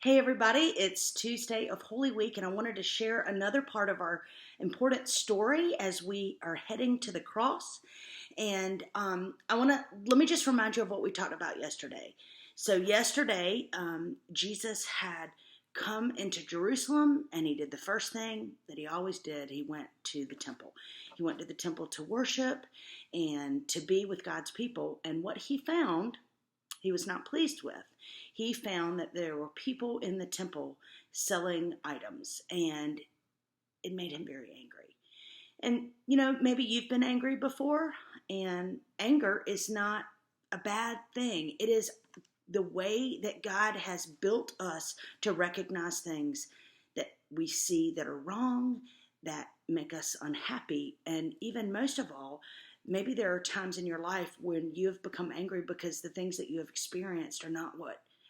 Hey everybody, it's Tuesday of Holy Week, and I wanted to share another part of our important story as we are heading to the cross. And let me just remind you of what we talked about yesterday. So, yesterday, Jesus had come into Jerusalem, and he did the first thing that he always did. He went to the temple. He went to the temple to worship and to be with God's people. And what he found, he was not pleased with. He found that there were people in the temple selling items, and it made him very angry. And, maybe you've been angry before, and anger is not a bad thing. It is the way that God has built us to recognize things that we see that are wrong, that make us unhappy, and even most of all, maybe there are times in your life when you have become angry because the things that you have experienced are not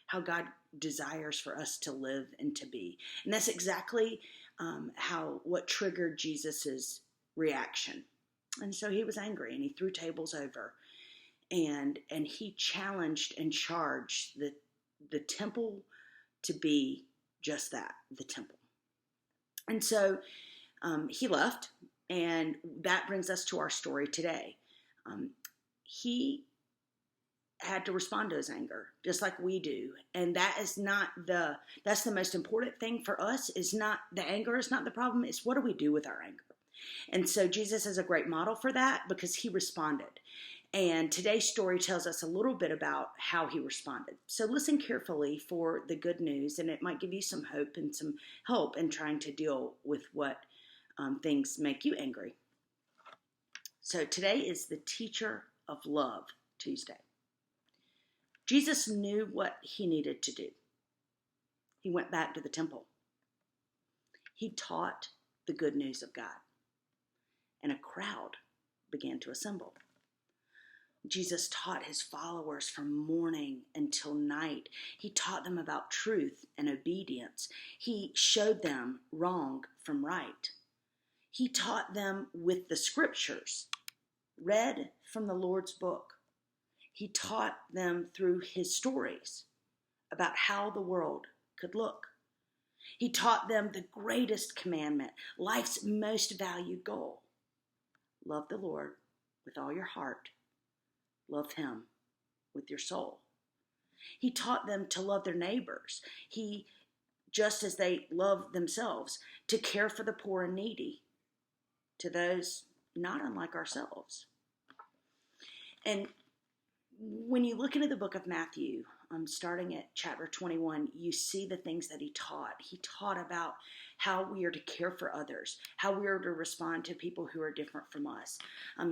how God desires for us to live and to be. And that's exactly what triggered Jesus's reaction. And so he was angry, and he threw tables over, and he challenged and charged the temple to be just that, the temple. And so he left. And that brings us to our story today. He had to respond to his anger, just like we do. And that's the most important thing for us, is not the anger is not the problem. It's what do we do with our anger? And so Jesus is a great model for that because he responded. And today's story tells us a little bit about how he responded. So listen carefully for the good news, and it might give you some hope and some help in trying to deal with what things make you angry. So today is the Teacher of Love Tuesday. Jesus knew what he needed to do. He went back to the temple. He taught the good news of God, and a crowd began to assemble. Jesus taught his followers from morning until night. He taught them about truth and obedience. He showed them wrong from right. He taught them with the scriptures, read from the Lord's book. He taught them through his stories about how the world could look. He taught them the greatest commandment, life's most valued goal. Love the Lord with all your heart. Love him with your soul. He taught them to love their neighbors. Just as they love themselves, to care for the poor and needy, to those not unlike ourselves. And when you look into the book of Matthew, starting at chapter 21, you see the things that he taught. He taught about how we are to care for others, how we are to respond to people who are different from us.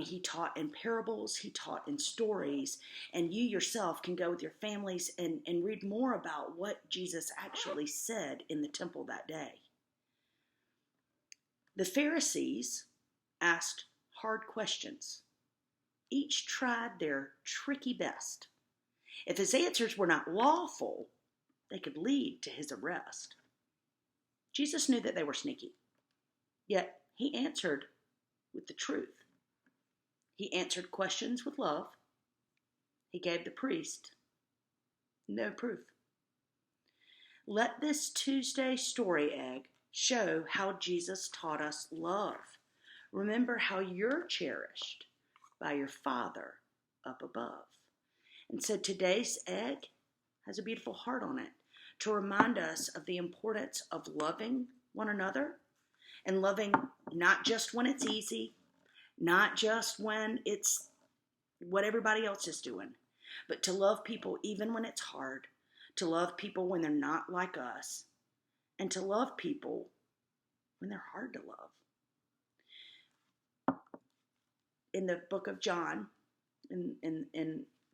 He taught in parables, he taught in stories, and you yourself can go with your families and read more about what Jesus actually said in the temple that day. The Pharisees asked hard questions. Each tried their tricky best. If his answers were not lawful, they could lead to his arrest. Jesus knew that they were sneaky, yet he answered with the truth. He answered questions with love. He gave the priest no proof. Let this Tuesday story egg show how Jesus taught us love. Remember how you're cherished by your Father up above. And so today's egg has a beautiful heart on it to remind us of the importance of loving one another, and loving not just when it's easy, not just when it's what everybody else is doing, but to love people even when it's hard, to love people when they're not like us, and to love people when they're hard to love. In the book of John, in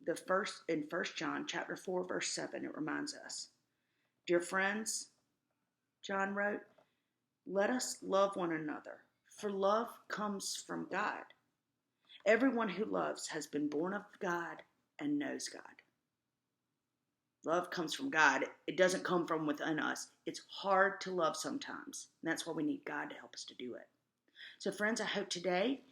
1 John chapter 4, verse 7, it reminds us, "Dear friends," John wrote, "let us love one another, for love comes from God. Everyone who loves has been born of God and knows God." Love comes from God. It doesn't come from within us. It's hard to love sometimes, and that's why we need God to help us to do it. So friends, I hope today,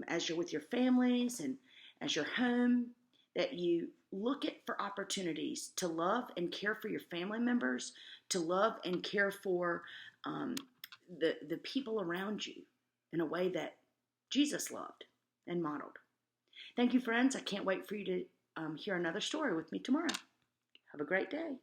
as you're with your families and as you're home, that you look at for opportunities to love and care for your family members, to love and care for um, the people around you in a way that Jesus loved and modeled. Thank you, friends. I can't wait for you to hear another story with me tomorrow. Have a great day.